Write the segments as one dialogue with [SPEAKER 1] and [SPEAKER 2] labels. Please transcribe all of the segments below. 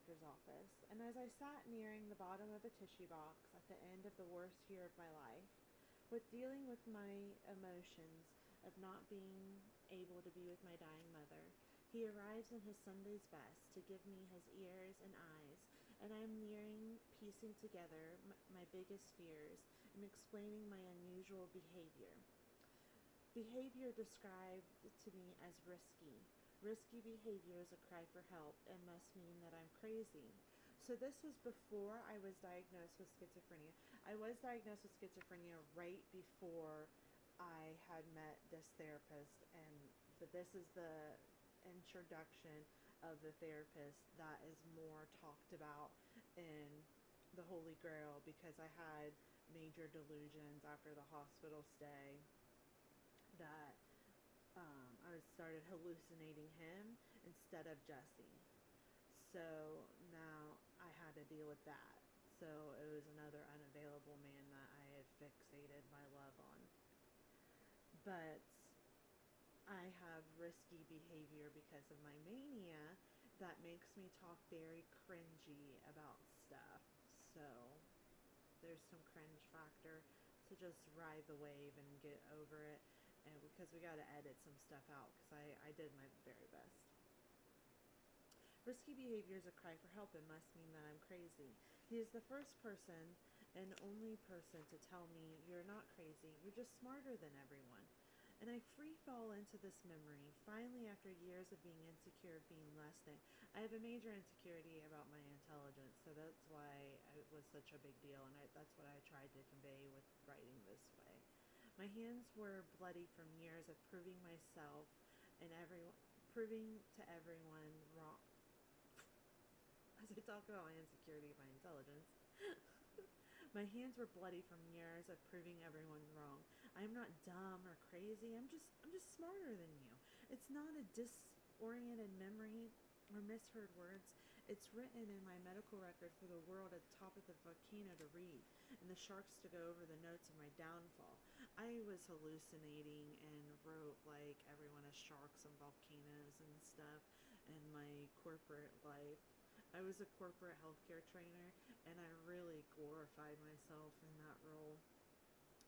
[SPEAKER 1] doctor's office, and as I sat nearing the bottom of a tissue box at the end of the worst year of my life, with dealing with my emotions of not being able to be with my dying mother, he arrives in his Sunday's best to give me his ears and eyes, and I am nearing piecing together my biggest fears and explaining my unusual behavior. Behavior described to me as risky. Risky behavior is a cry for help and must mean that I'm crazy. So this was before I was diagnosed with schizophrenia. I was diagnosed with schizophrenia right before I had met this therapist, and but this is the introduction of the therapist that is more talked about in the Holy Grail, because I had major delusions after the hospital stay that I started hallucinating him instead of Jesse. So now I had to deal with that. So it was another unavailable man that I had fixated my love on. But I have risky behavior because of my mania that makes me talk very cringy about stuff. So there's some cringe factor. So just ride the wave and get over it. And because we got to edit some stuff out, because I did my very best. Risky behavior is a cry for help and must mean that I'm crazy. He is the first person and only person to tell me, you're not crazy, you're just smarter than everyone. And I free fall into this memory, finally, after years of being insecure of being less than. I have a major insecurity about my intelligence, so that's why it was such a big deal, and that's what I tried to convey with writing this way. My hands were bloody from years of proving myself and proving to everyone wrong. As I talk about my insecurity of my intelligence, my hands were bloody from years of proving everyone wrong. I am not dumb or crazy. I'm just smarter than you. It's not a disoriented memory or misheard words. It's written in my medical record for the world at the top of the volcano to read, and the sharks to go over the notes of my downfall. I was hallucinating and wrote like everyone has sharks and volcanoes and stuff in my corporate life. I was a corporate healthcare trainer, and I really glorified myself in that role.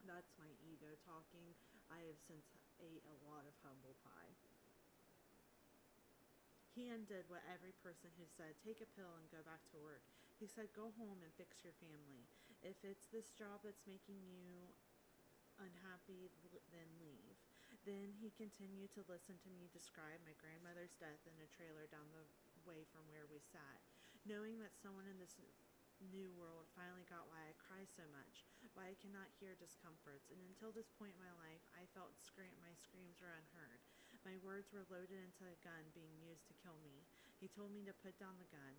[SPEAKER 1] That's my ego talking. I have since ate a lot of humble pie. He undid what every person who said, take a pill and go back to work. He said, go home and fix your family. If it's this job that's making you unhappy, then leave. Then he continued to listen to me describe my grandmother's death in a trailer down the way from where we sat, knowing that someone in this new world finally got why I cry so much, why I cannot hear discomforts, and until this point in my life, I felt my screams were unheard. My words were loaded into a gun being used to kill me. He told me to put down the gun.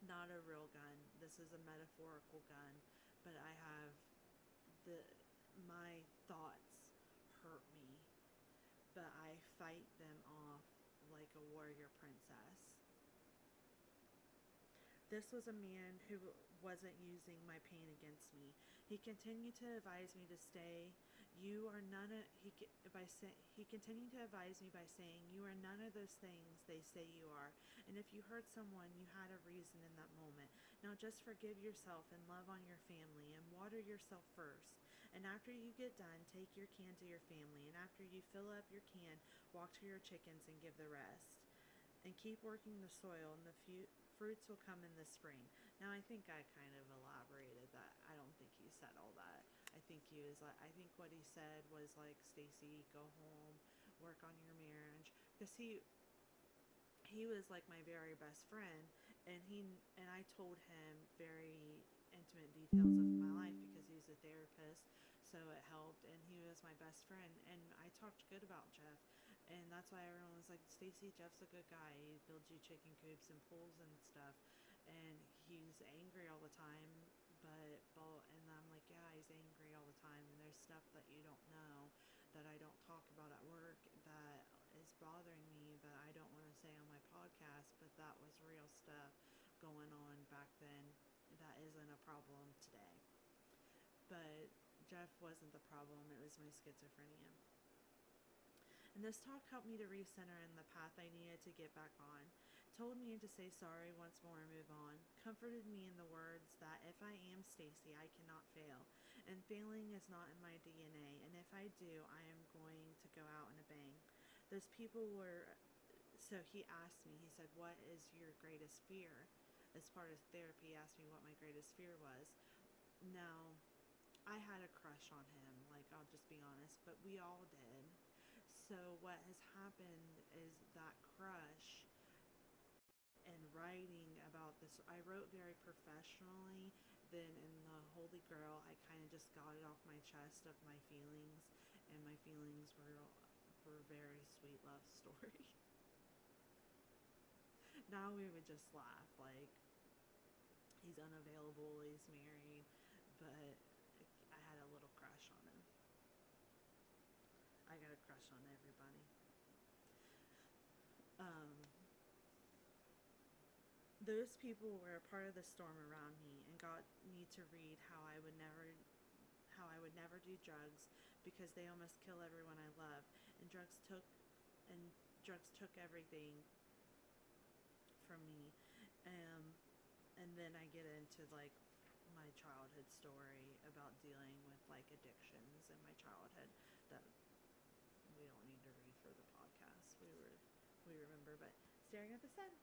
[SPEAKER 1] Not a real gun. This is a metaphorical gun, but I have the my thoughts hurt me, but I fight them off like a warrior princess. This was a man who wasn't using my pain against me. He continued to advise me to stay. You are none of he continued to advise me by saying, "You are none of those things they say you are. And if you hurt someone, you had a reason in that moment. Now just forgive yourself and love on your family and water yourself first. And after you get done, take your can to your family. And after you fill up your can, walk to your chickens and give the rest. And keep working the soil, and the fruits will come in the spring." Now, I think I kind of elaborated that. I don't think he said all that. I think he was like, I think what he said was like, Stacy, go home, work on your marriage, because he was like my very best friend, and I told him very intimate details of my life because he's a therapist, so it helped, and he was my best friend, and I talked good about Jeff, and that's why everyone was like, Stacy, Jeff's a good guy, he builds you chicken coops and pools and stuff, and he's angry all the time, and I'm like, yeah, he's angry all the time, and there's stuff that you don't know that I don't talk about at work that is bothering me that I don't want to say on my podcast, but that was real stuff going on back then that isn't a problem today. But Jeff wasn't the problem, it was my schizophrenia. And this talk helped me to recenter in the path I needed to get back on, told me to say sorry once more and move on, comforted me in the words that if I am Stacy, I cannot fail, and failing is not in my DNA, and if I do, I am going to go out in a bang. Those people were, so he asked me, he said, what is your greatest fear? As part of therapy, he asked me what my greatest fear was. Now, I had a crush on him, like, I'll just be honest, but we all did. So what has happened is that crush and writing about this, I wrote very professionally. Then in the Holy Grail, I kind of just got it off my chest of my feelings, and my feelings were very sweet love story. Now we would just laugh, like, he's unavailable, he's married, but I had a little crush on him. I got a crush on everybody. Those people were a part of the storm around me and got me to read how I would never do drugs because they almost kill everyone I love, and and drugs took everything from me. Um, and then I get into like my childhood story about dealing with like addictions in my childhood that we don't need to read for the podcast. We remember, but staring at the sun.